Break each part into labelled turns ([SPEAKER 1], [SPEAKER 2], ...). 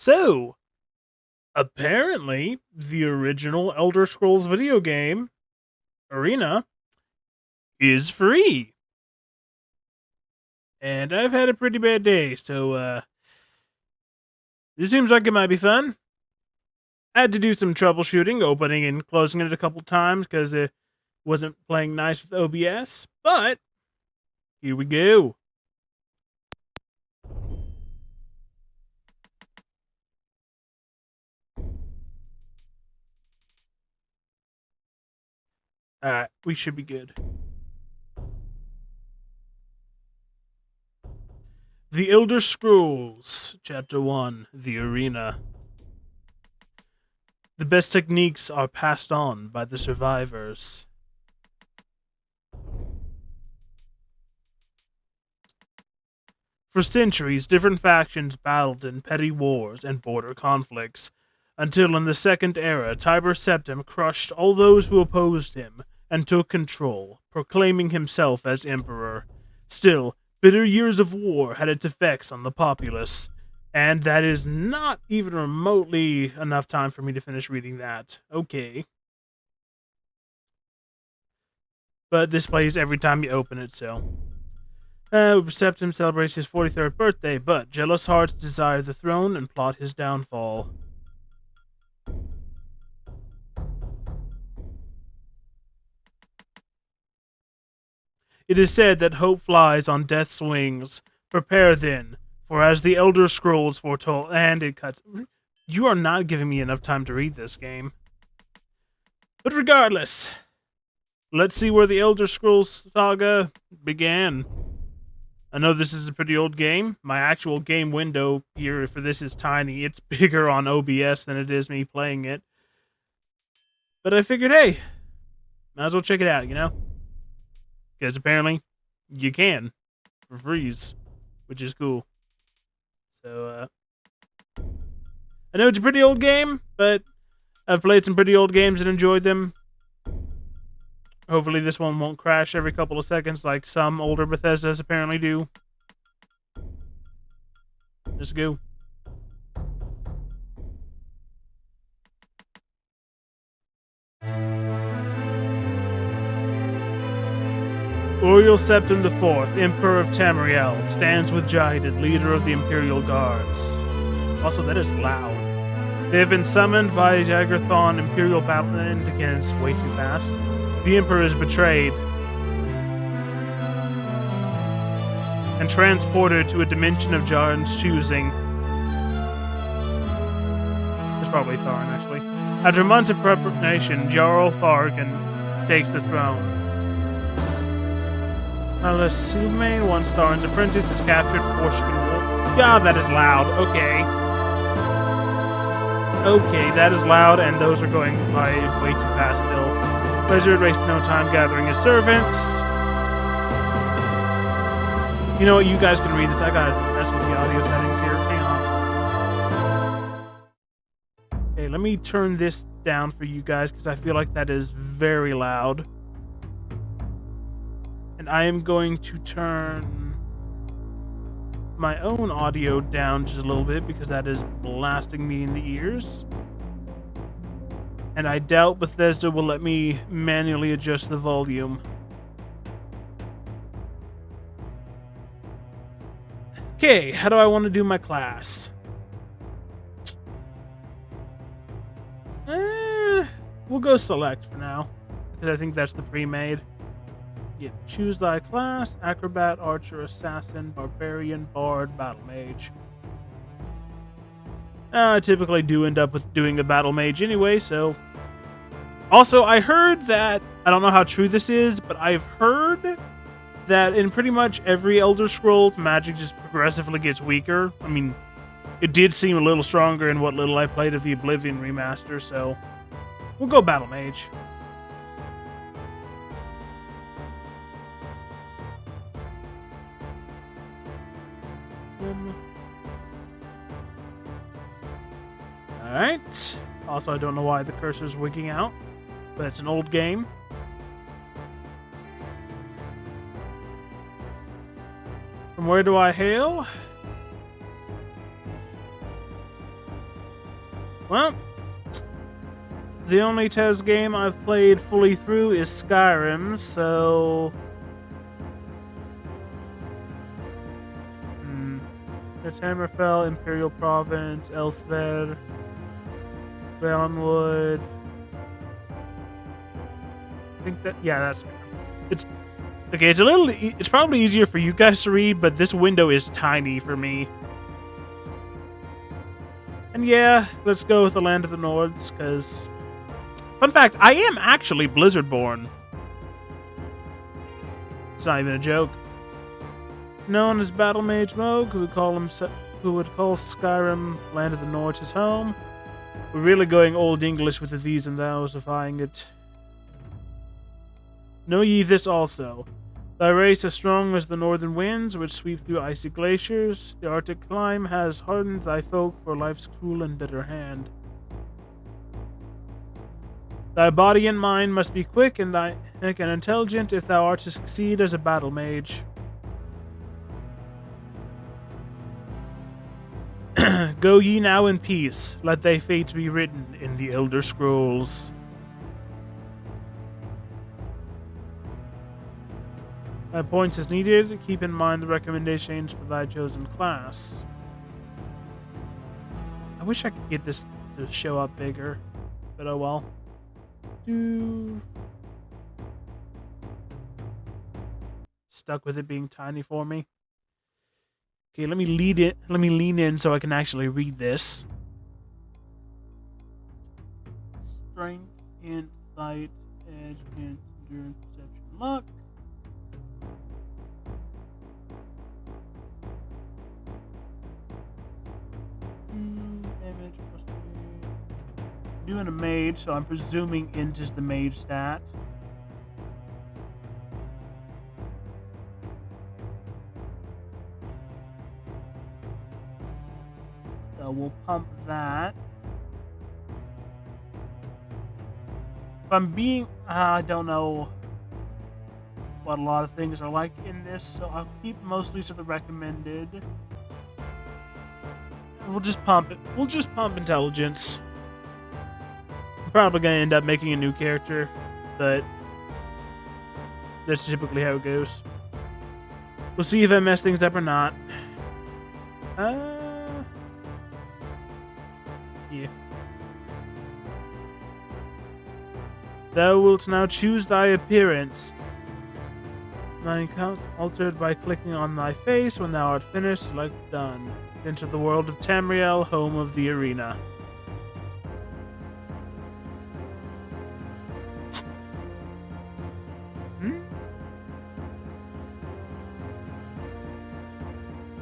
[SPEAKER 1] So, apparently, the original Elder Scrolls video game, Arena, is free. And I've had a pretty bad day, so, it seems like it might be fun. I had to do some troubleshooting, opening and closing it a couple times because it wasn't playing nice with OBS, but here we go. Alright, we should be good. The Elder Scrolls, Chapter 1, The Arena. The best techniques are passed on by the survivors. For centuries, different factions battled in petty wars and border conflicts, until in the Second Era, Tiber Septim crushed all those who opposed him and took control, proclaiming himself as emperor. Still, bitter years of war had its effects on the populace, and that is not even remotely enough time for me to finish reading that. Okay. But this plays every time you open it, so... Septim celebrates his 43rd birthday, but jealous hearts desire the throne and plot his downfall. It is said that hope flies on death's wings. Prepare then, for as the Elder Scrolls foretold, and it cuts... You are not giving me enough time to read this game. But regardless, let's see where the Elder Scrolls saga began. I know this is a pretty old game. My actual game window here for this is tiny. It's bigger on OBS than it is me playing it. But I figured, hey, might as well check it out, you know? Because apparently you can for freeze, which is cool. So, I know it's a pretty old game, but I've played some pretty old games and enjoyed them. Hopefully this one won't crash every couple of seconds like some older Bethesdas apparently do. Let's go. Uriel Septim IV, Emperor of Tamriel, stands with Jahidid, leader of the Imperial Guards. Also, that is loud. They have been summoned by Jaggerthon, Imperial Battleland. Again, it's way too fast. The Emperor is betrayed and transported to a dimension of Jarn's choosing. It's probably Tharn, actually. After months of preparation, Jarl Thargan takes the throne. Alice Silvermane, once Tharn's apprentice, is captured before she can rule. God, that is loud. Okay. Okay, that is loud, and those are going by way too fast still. Blizzard wastes no time gathering his servants. You know what? You guys can read this. I gotta mess with the audio settings here. Hang on. Okay, let me turn this down for you guys because I feel like that is very loud. And I am going to turn my own audio down just a little bit because that is blasting me in the ears. And I doubt Bethesda will let me manually adjust the volume. Okay, how do I want to do my class? We'll go select for now, because I think that's the pre-made. Yeah, choose thy class: acrobat, archer, assassin, barbarian, bard, battle mage. I typically do end up with doing a battle mage anyway, so... Also, I heard that... I don't know how true this is, but I've heard that in pretty much every Elder Scrolls, magic just progressively gets weaker. I mean, it did seem a little stronger in what little I played of the Oblivion remaster, so... We'll go battle mage. Alright. Also, I don't know why the cursor's wigging out, but it's an old game. From where do I hail? Well, the only Tez game I've played fully through is Skyrim, so... The Tamriel, Imperial Province, Elsewhere, Valenwood. I think that... Yeah, that's... It's... Okay, it's a little... It's probably easier for you guys to read, but this window is tiny for me. And yeah, let's go with the Land of the Nords, because... Fun fact, I am actually Blizzard-born. It's not even a joke. Known as Battle Mage Moog, who would call Skyrim Land of the Nords his home. We're really going Old English with the these and thous-ifying it. Know ye this also. Thy race as strong as the northern winds which sweep through icy glaciers. The Arctic clime has hardened thy folk for life's cruel and bitter hand. Thy body and mind must be quick and intelligent if thou art to succeed as a battle mage. Go ye now in peace, let thy fate be written in the Elder Scrolls. Thy points as needed, keep in mind the recommendations for thy chosen class. I wish I could get this to show up bigger, but oh well. Stuck with it being tiny for me. Okay, let me lean in so I can actually read this. Strength, insight, edge, endurance, perception, luck. Damage plus 3. Doing a mage, so I'm presuming int is the mage stat. So we'll pump that. If I'm being... I don't know what a lot of things are like in this, so I'll keep mostly to the recommended. We'll just pump it. We'll just pump intelligence. I'm probably going to end up making a new character, but that's typically how it goes. We'll see if I mess things up or not. Yeah. Thou wilt now choose thy appearance. Thine account altered by clicking on thy face. When thou art finished, select done. Enter the world of Tamriel, home of the arena.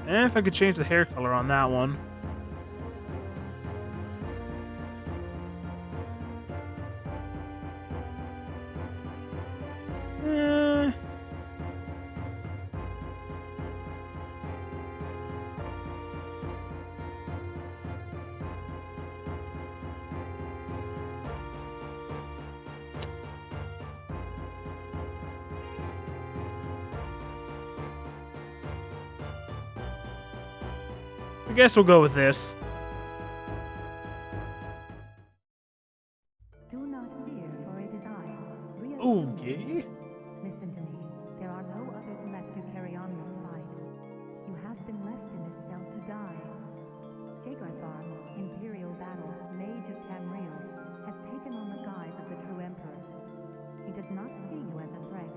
[SPEAKER 1] And if I could change the hair color on that one. I guess we'll go with this.
[SPEAKER 2] Do not fear, for it is I.
[SPEAKER 1] Okay.
[SPEAKER 2] Listen to me. There are no others left to carry on this fight. You have been left in this cell to die. Jagarthar, Imperial Battle, Mage of Tamriel, has taken on the guise of the true Emperor. He does not see you as a threat,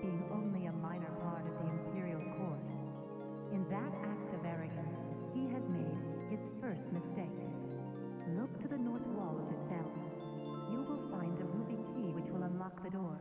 [SPEAKER 2] being only a minor part of the Imperial court. In that act of arrogance, he has made his first mistake. Look to the north wall of the cell. You will find a ruby key which will unlock the door.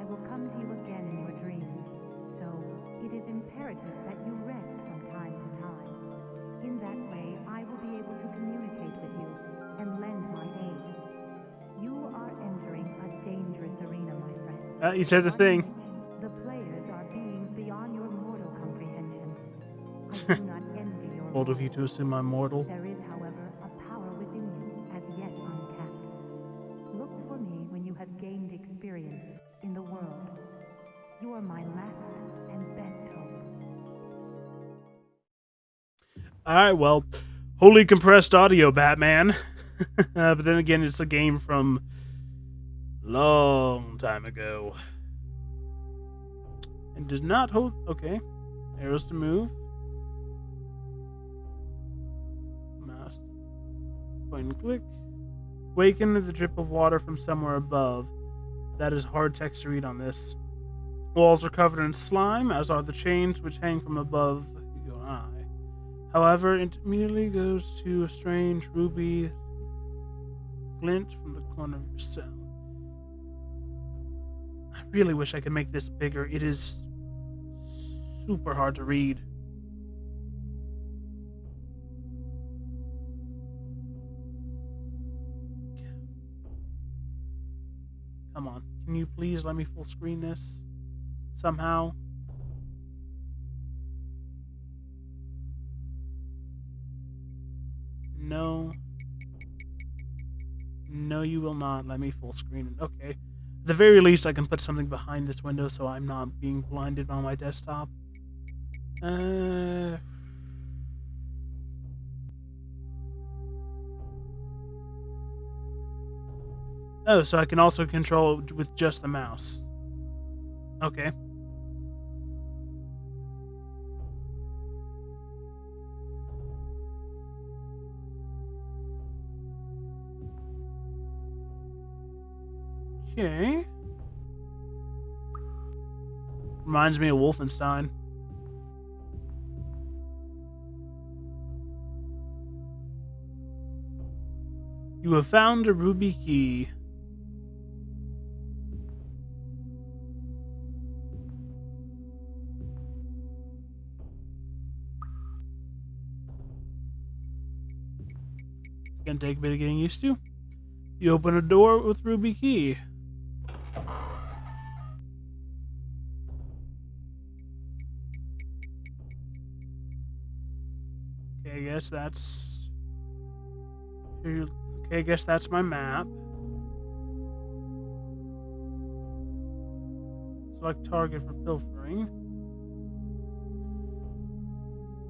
[SPEAKER 2] will come to you again in your dreams, so it is imperative that you rest from time to time. In that way, I will be able to communicate with you and lend my aid. You are entering a dangerous arena, my friend.
[SPEAKER 1] You said the
[SPEAKER 2] one
[SPEAKER 1] thing.
[SPEAKER 2] in which the players are beings beyond your mortal comprehension. I do not envy your
[SPEAKER 1] Bold of you
[SPEAKER 2] role.
[SPEAKER 1] to assume I'm mortal.
[SPEAKER 2] There is, however, a power within you as yet untapped. Look for me when you have gained experience in the world. You are my last and best hope.
[SPEAKER 1] Alright, well, wholly compressed audio, Batman. But then again, it's a game from long time ago. And does not hold... Okay. Arrows to move. Mouse. Point and click. Waken the drip of water from somewhere above. That is hard text to read on this. Walls are covered in slime, as are the chains which hang from above your eye. However, it immediately goes to a strange ruby glint from the corner of your cell. I really wish I could make this bigger. It is super hard to read. Come on. Can you please let me full screen this? Somehow? No. No, you will not let me full screen it. Okay. At the very least, I can put something behind this window so I'm not being blinded on my desktop. Oh, so I can also control it with just the mouse. Okay. Okay. Reminds me of Wolfenstein. You have found a ruby key. It's gonna take a bit of getting used to. You open a door with ruby key. Okay, I guess that's... Okay, I guess that's my map. Select target for pilfering.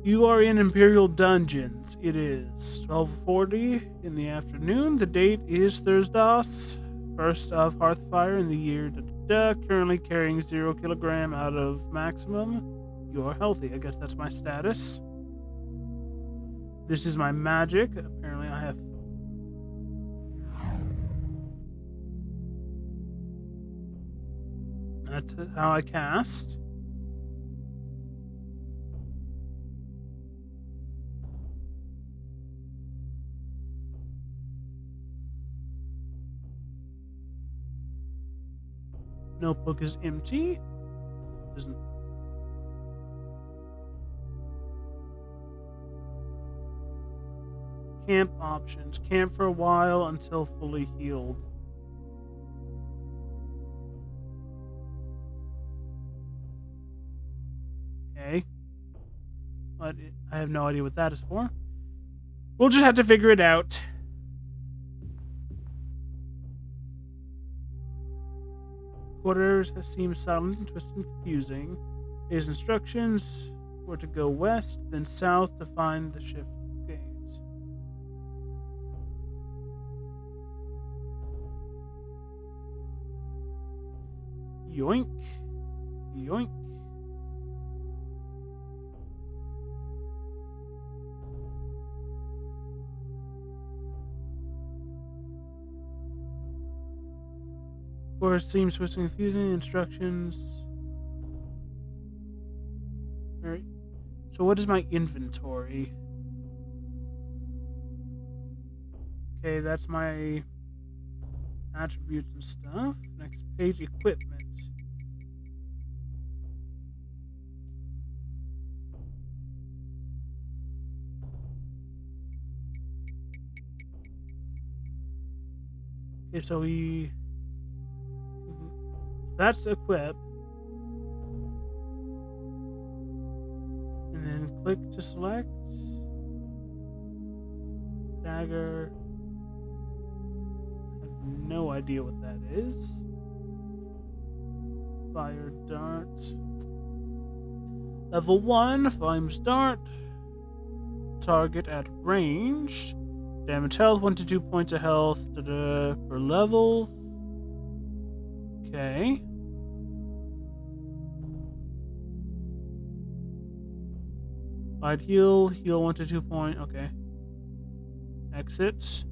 [SPEAKER 1] You are in Imperial Dungeons. It is 12:40 in the afternoon. The date is Thursday, 1st of Hearthfire in the year currently carrying 0 kilogram out of maximum. You are healthy. I guess that's my status. This is my magic. Apparently I have... That's how I cast. Notebook is empty. Doesn't... Camp options. Camp for a while until fully healed. Okay. But I have no idea what that is for. We'll just have to figure it out. Quarters seems silent, twisted, and confusing. His instructions were to go west, then south to find the shift gate. Yoink. Yoink. Course seems twisted and confusing. Instructions. Alright. So what is my inventory? Okay, that's my attributes and stuff. Next page, equipment. Okay, so that's equip. And then click to select. Dagger. I have no idea what that is. Fire dart. Level 1, flames dart. Target at range. Damage health, 1 to 2 points of health per level. Okay. I'd heal 1 to 2 points. Okay. Exit.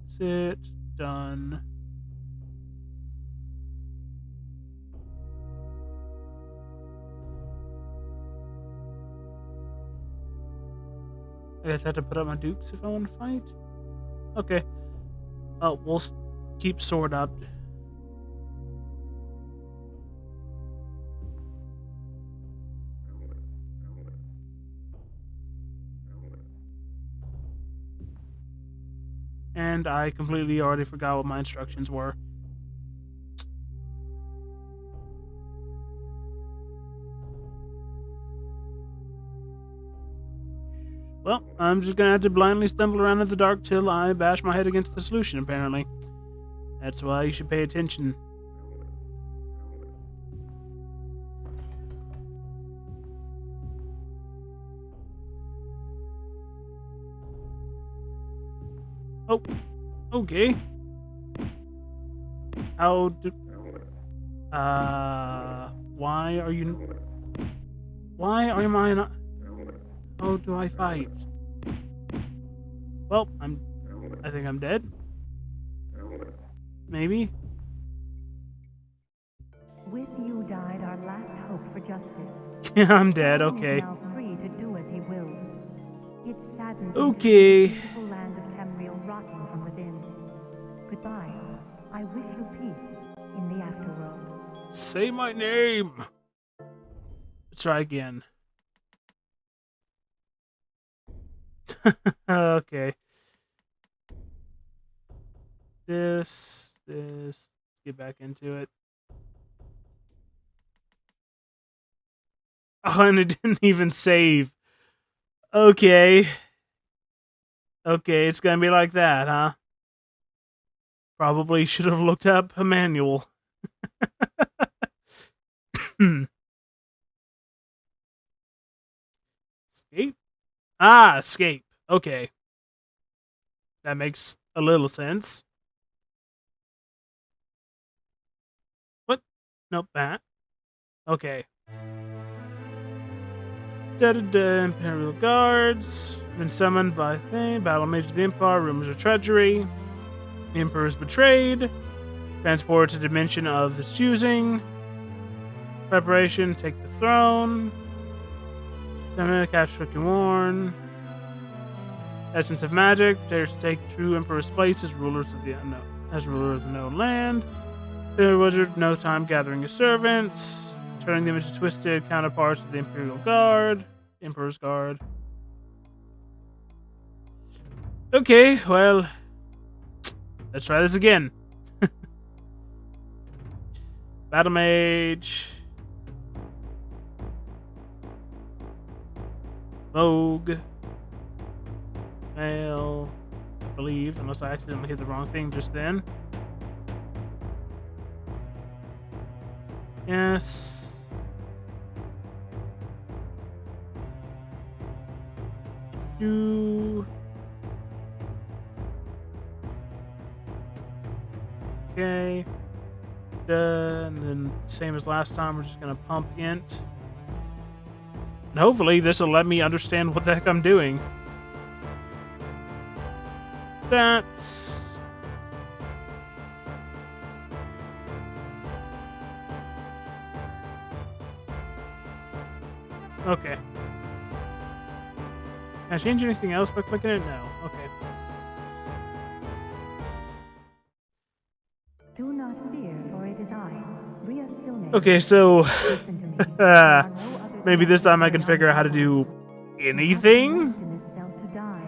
[SPEAKER 1] Exit. Done. I guess I have to put up my dukes if I want to fight. Okay. We'll keep sword up. And I completely already forgot what my instructions were. Well, I'm just gonna have to blindly stumble around in the dark till I bash my head against the solution, apparently. That's why you should pay attention. Oh, okay. How do... Why are you... Why am I not... How do I fight? Well, I think I'm dead. Maybe.
[SPEAKER 2] With you died our last hope for justice.
[SPEAKER 1] Yeah, I'm dead.
[SPEAKER 2] Adam
[SPEAKER 1] Okay.
[SPEAKER 2] is now free to do as he wills. It saddens
[SPEAKER 1] Okay.
[SPEAKER 2] me to see the beautiful land of Tamriel rotting from within. Goodbye. I wish you peace in the afterworld.
[SPEAKER 1] Say my name. Let's try again. Okay. This. Get back into it. Oh, and it didn't even save. Okay. Okay, it's gonna be like that, huh? Probably should have looked up a manual. Escape? Ah, escape. Okay. That makes a little sense. What? Nope, that. Okay. Imperial Guards. Been summoned by Thane. Battle Mage of the Empire. Rumors of treachery. The Emperor is betrayed. Transport to dimension of his choosing. Preparation. Take the throne. Capture Stricken Warn. Essence of Magic. Dares to take true Emperor's place as rulers of the unknown. As ruler of the known land. The wizard, no time gathering his servants. Turning them into twisted counterparts of the Imperial Guard. Emperor's Guard. Okay, well, let's try this again. Battle Mage. Vogue. Male. I believe, unless I accidentally hit the wrong thing just then. Yes. Okay. And then same as last time, we're just gonna pump int. And hopefully this will let me understand what the heck I'm doing. Stats. Okay. Can I change anything else by clicking it? No. Okay.
[SPEAKER 2] Do not fear, for it is I, Rhea Silne.
[SPEAKER 1] Okay, so
[SPEAKER 2] Listen to me. There are no other
[SPEAKER 1] maybe this time I can
[SPEAKER 2] Tamriel
[SPEAKER 1] figure out how to do
[SPEAKER 2] You have been
[SPEAKER 1] anything.
[SPEAKER 2] left in this cell to die.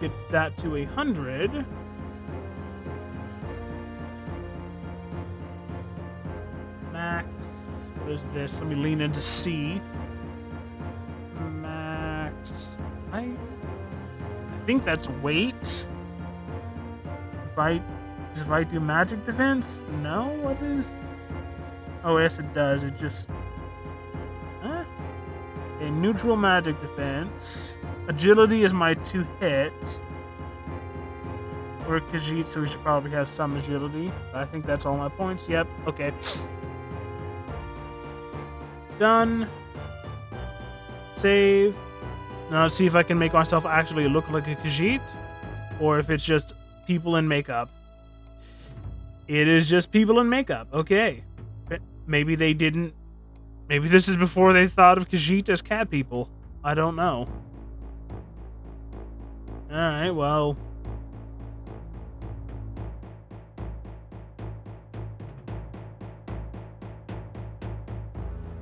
[SPEAKER 1] get that to 100. Max. What is this? Let me lean into C. Max. I think that's weight. If I do magic defense? No? What is? Oh, yes, it does. It just. Huh? A neutral magic defense. Agility is my 2 hits. We're Khajiit, so we should probably have some agility. I think that's all my points. Yep. Okay. Done. Save. Now let's see if I can make myself actually look like a Khajiit, or if it's just people in makeup. It is just people in makeup. Okay. Maybe they didn't. Maybe this is before they thought of Khajiit as cat people. I don't know. Alright, well.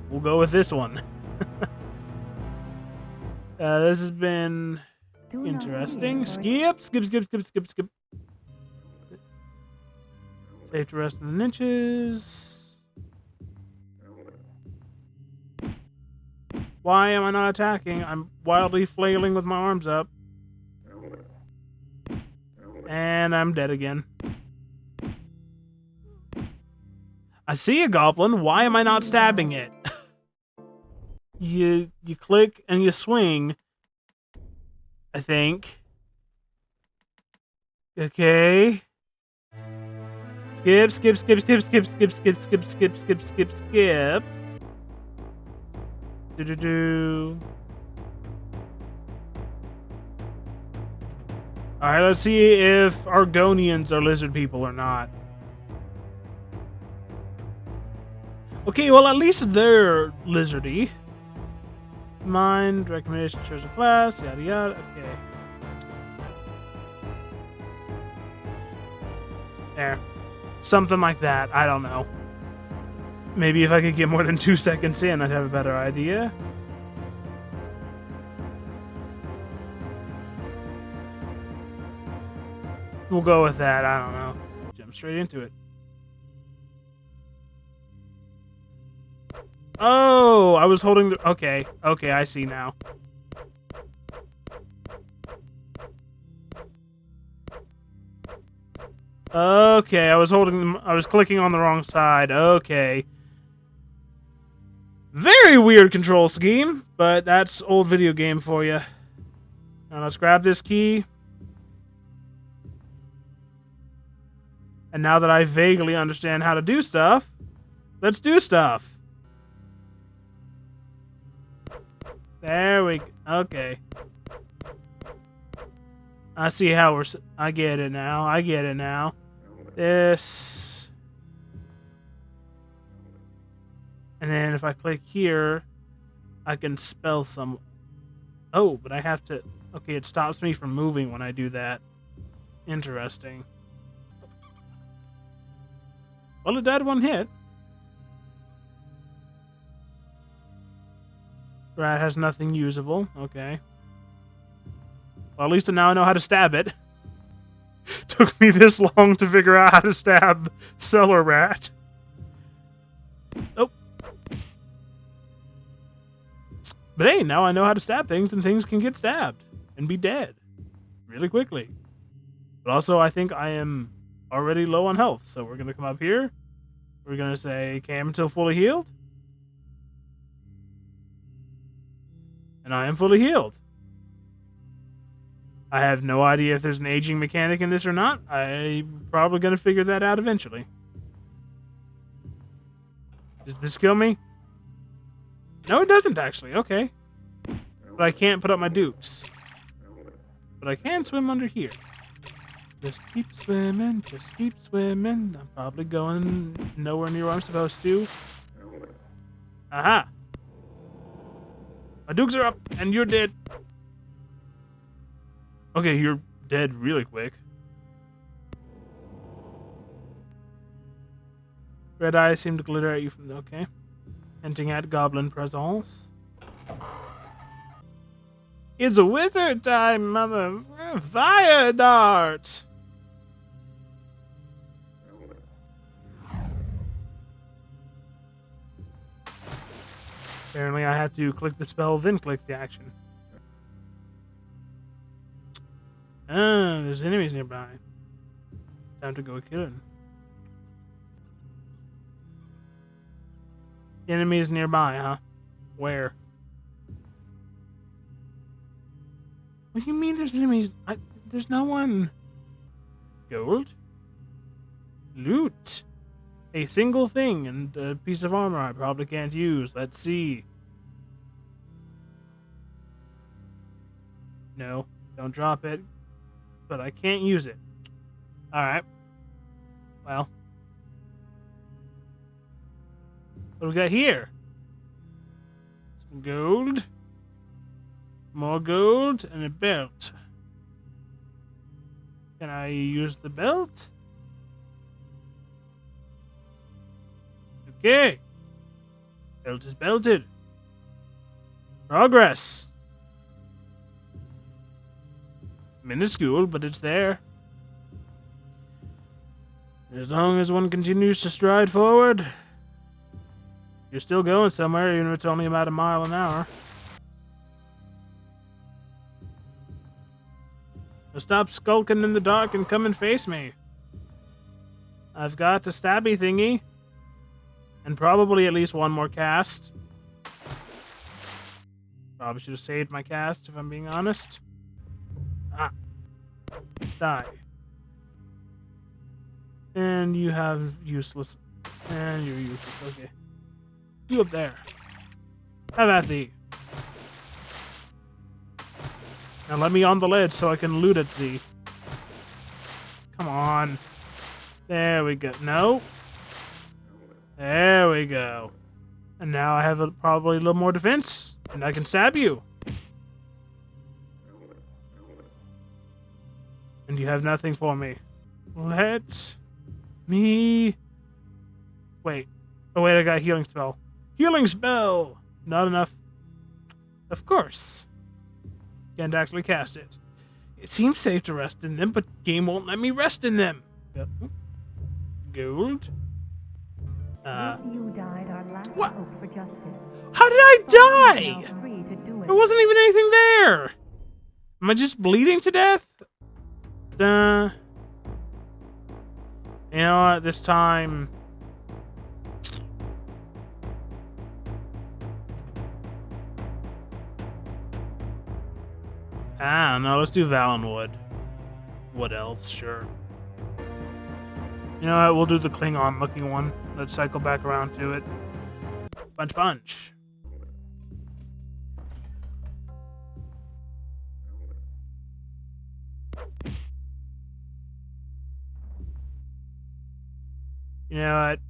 [SPEAKER 1] We'll go with this one. This has been interesting. Skip. Save to rest in the niches. Why am I not attacking? I'm wildly flailing with my arms up. And I'm dead again. I see a goblin. Why am I not stabbing it? You click and you swing. I think. Okay. Skip. Do. Alright, let's see if Argonians are lizard people or not. Okay, well, at least they're lizardy. Mind, recommendation, choose a class, yada yada. Okay. There. Something like that. I don't know. Maybe if I could get more than 2 seconds in, I'd have a better idea. We'll go with that. I don't know. Jump straight into it. Oh, I was holding the... Okay, I see now. Okay, I was clicking on the wrong side. Okay. Very weird control scheme, but that's old video game for you. Now let's grab this key. And now that I vaguely understand how to do stuff, let's do stuff. There we go. Okay. I see how I get it now. This. And then if I click here, I can spell some. Oh, but I have to. Okay, it stops me from moving when I do that. Interesting. Well, it died 1 hit. Rat has nothing usable. Okay. Well, at least now I know how to stab it. Took me this long to figure out how to stab Cellar Rat. Oh. But hey, now I know how to stab things, and things can get stabbed and be dead really quickly. But also, I think I am already low on health, so we're going to come up here. We're going to say, Cam until fully healed. And I am fully healed. I have no idea if there's an aging mechanic in this or not. I'm probably going to figure that out eventually. Does this kill me? No, it doesn't actually. Okay. But I can't put up my dukes. But I can swim under here. Just keep swimming. Just keep swimming. I'm probably going nowhere near where I'm supposed to. Aha. My dukes are up, and you're dead. Okay, you're dead really quick. Red eyes seem to glitter at you from the... Okay. Hinting at goblin presence. It's a wizard time, mother... Fire dart! Apparently I have to click the spell, then click the action. Ah, there's enemies nearby. Time to go kill him. Enemies nearby, huh? Where? What do you mean there's enemies? There's no one. Gold? Loot. A single thing and a piece of armor I probably can't use. Let's see. No, don't drop it. But I can't use it. Alright. Well. What do we got here? Some gold. More gold and a belt. Can I use the belt? Okay. Belt is belted. Progress. Minuscule, but it's there. As long as one continues to stride forward, you're still going somewhere, even if it's only about a mile an hour. So stop skulking in the dark and come and face me. I've got a stabby thingy. And probably at least one more cast. Probably should have saved my cast, if I'm being honest. Ah. Die. And you have useless. And you're useless. Okay. You up there. Have at thee. Now let me on the ledge so I can loot at thee. Come on. There we go. No. There we go. And now I have probably a little more defense, and I can stab you. And you have nothing for me. Let me... Wait. Oh wait, I got a healing spell. Healing spell! Not enough. Of course. Can't actually cast it. It seems safe to rest in them, but game won't let me rest in them. Gold?
[SPEAKER 2] You died our last
[SPEAKER 1] What?
[SPEAKER 2] hope for justice.
[SPEAKER 1] How did I die?
[SPEAKER 2] Now free to do it.
[SPEAKER 1] There wasn't even anything there. Am I just bleeding to death? You know what? This time... I don't know. Let's do Valenwood. What else? Sure. You know what? We'll do the Klingon looking one. Let's cycle back around to it. Bunch. You know what?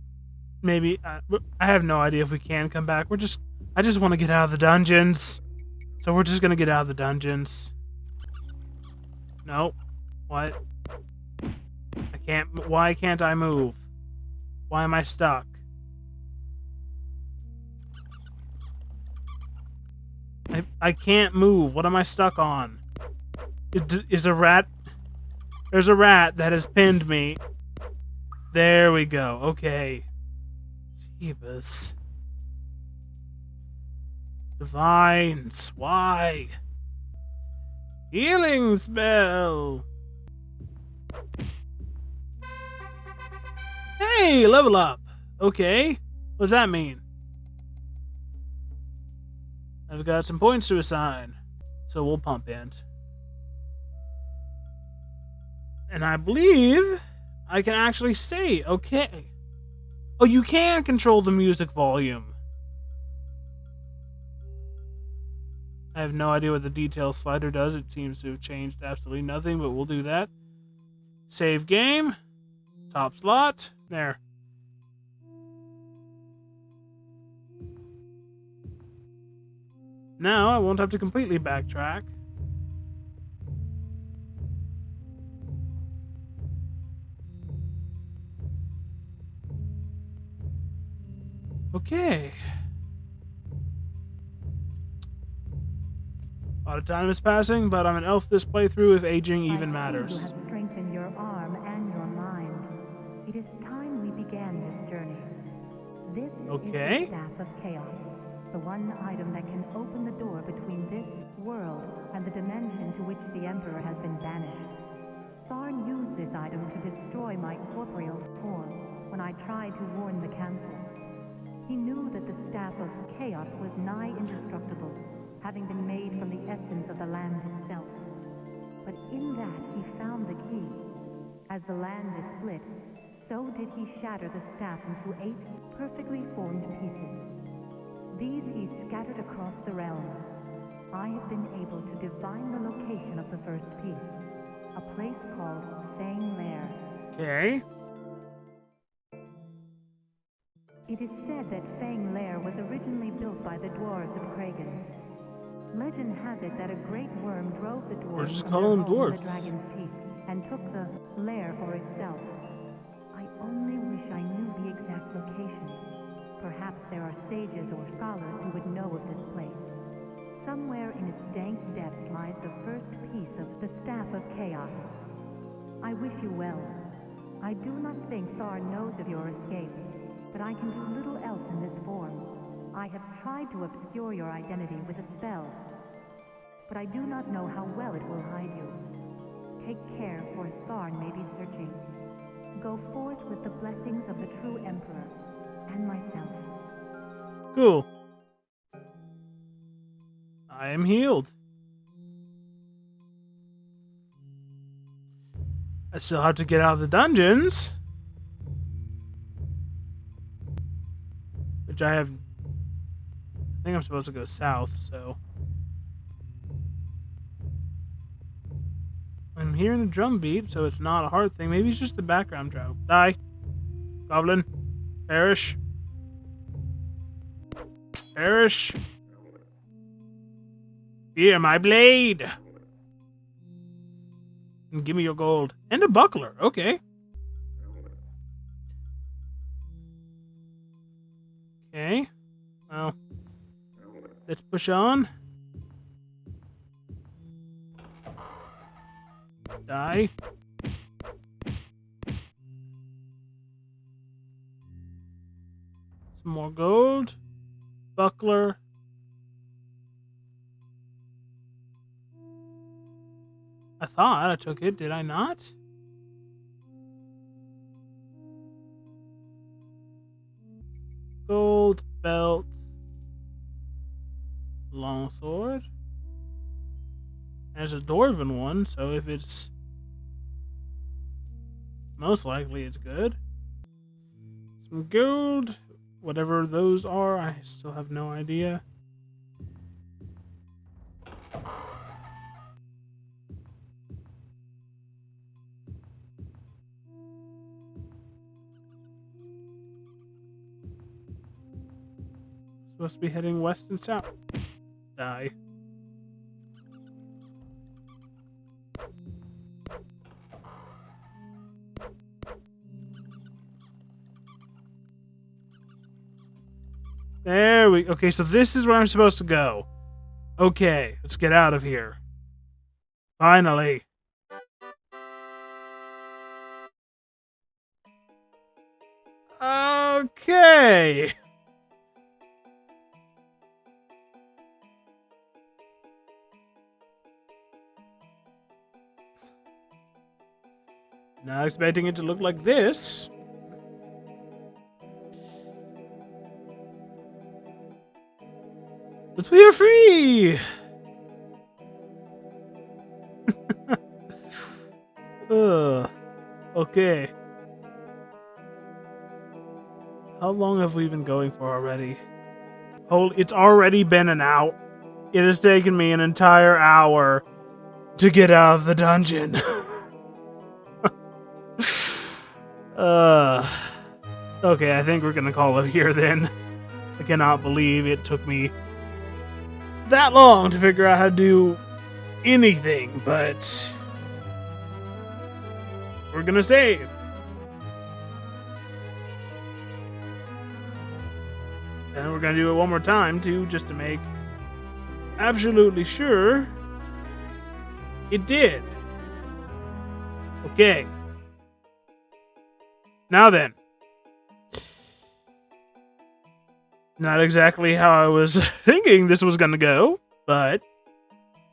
[SPEAKER 1] Maybe I have no idea if we can come back. I just want to get out of the dungeons. So we're just gonna get out of the dungeons. Nope. What? I can't. Why can't I move? Why am I stuck? I can't move. What am I stuck on? Is a rat? There's a rat that has pinned me. There we go. Okay. Jeebus. Divines. Why? Healing spell. Hey, level up. Okay. What does that mean? I've got some points to assign. So we'll pump in. And I believe I can actually say, okay. Oh, you can control the music volume. I have no idea what the detail slider does. It seems to have changed absolutely nothing, but we'll do that. Save game. Top slot. There. Now I won't have to completely backtrack. Okay. lot of time is passing, but I'm an elf this playthrough if aging
[SPEAKER 2] I
[SPEAKER 1] even
[SPEAKER 2] see
[SPEAKER 1] matters.
[SPEAKER 2] You have strengthened your arm and your mind. It is time we began this journey. This
[SPEAKER 1] Okay.
[SPEAKER 2] is the Staff of Chaos, the one item that can open the door between this world and the dimension to which the Emperor has been banished. Tharn used this item to destroy my corporeal form when I tried to warn the Council. He knew that the Staff of Chaos was nigh indestructible, having been made from the essence of the land itself. But in that he found the key. As the land is split, so did he shatter the staff into 8 perfectly formed pieces. These he scattered across the realm. I have been able to divine the location of the first piece, a place called Fang Lair.
[SPEAKER 1] Okay.
[SPEAKER 2] It is said that Fang Lair was originally built by the dwarves of Kragan. Legend has it that a great worm drove the
[SPEAKER 1] Or
[SPEAKER 2] dwarves
[SPEAKER 1] just
[SPEAKER 2] from
[SPEAKER 1] call
[SPEAKER 2] their
[SPEAKER 1] them
[SPEAKER 2] home in the
[SPEAKER 1] dwarves.
[SPEAKER 2] Dragon's Teeth and took the lair for itself. I only wish I knew the exact location. Perhaps there are sages or scholars who would know of this place. Somewhere in its dank depths lies the first piece of the Staff of Chaos. I wish you well. I do not think Tharn knows of your escape, but I can do little else in this form. I have tried to obscure your identity with a spell, but I do not know how well it will hide you. Take care, for Tharn may be searching. Go forth with the blessings of the true Emperor and myself.
[SPEAKER 1] Cool. I am healed. I still have to get out of the dungeons. Which I think I'm supposed to go south, so. I'm hearing a drum beat, so it's not a hard thing. Maybe it's just the background drum. Die. Goblin. Perish. Perish. Here, my blade. And give me your gold. And a buckler. Okay. Okay. Well, let's push on. Die. Some more gold. Buckler. I thought I took it. Did I not? Gold belt. Longsword. There's a dwarven one, so if it's most likely it's good. Some gold, whatever those are, I still have no idea. Supposed to be heading west and south. Die. There we... Okay, so this is where I'm supposed to go. Okay, let's get out of here. Finally. Okay. Not expecting it to look like this. But we are free! Okay. How long have we been going for already? It's already been an hour. It has taken me an entire hour to get out of the dungeon. Okay, I think we're gonna call it here then. I cannot believe it took me that long to figure out how to do anything, but we're gonna save. And we're gonna do it one more time too, just to make absolutely sure It did. Okay. Now then. Not exactly how I was thinking this was gonna go, but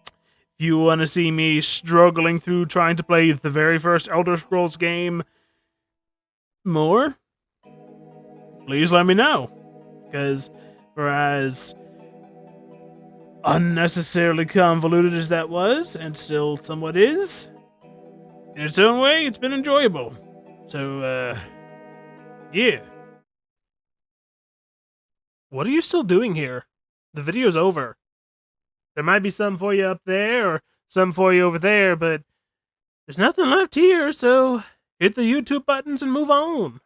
[SPEAKER 1] if you want to see me struggling through trying to play the very first Elder Scrolls game more, please let me know. Because for as unnecessarily convoluted as that was, and still somewhat is, in its own way, it's been enjoyable. So, yeah. What are you still doing here? The video's over. There might be some for you up there, or some for you over there, but there's nothing left here, so hit the YouTube buttons and move on.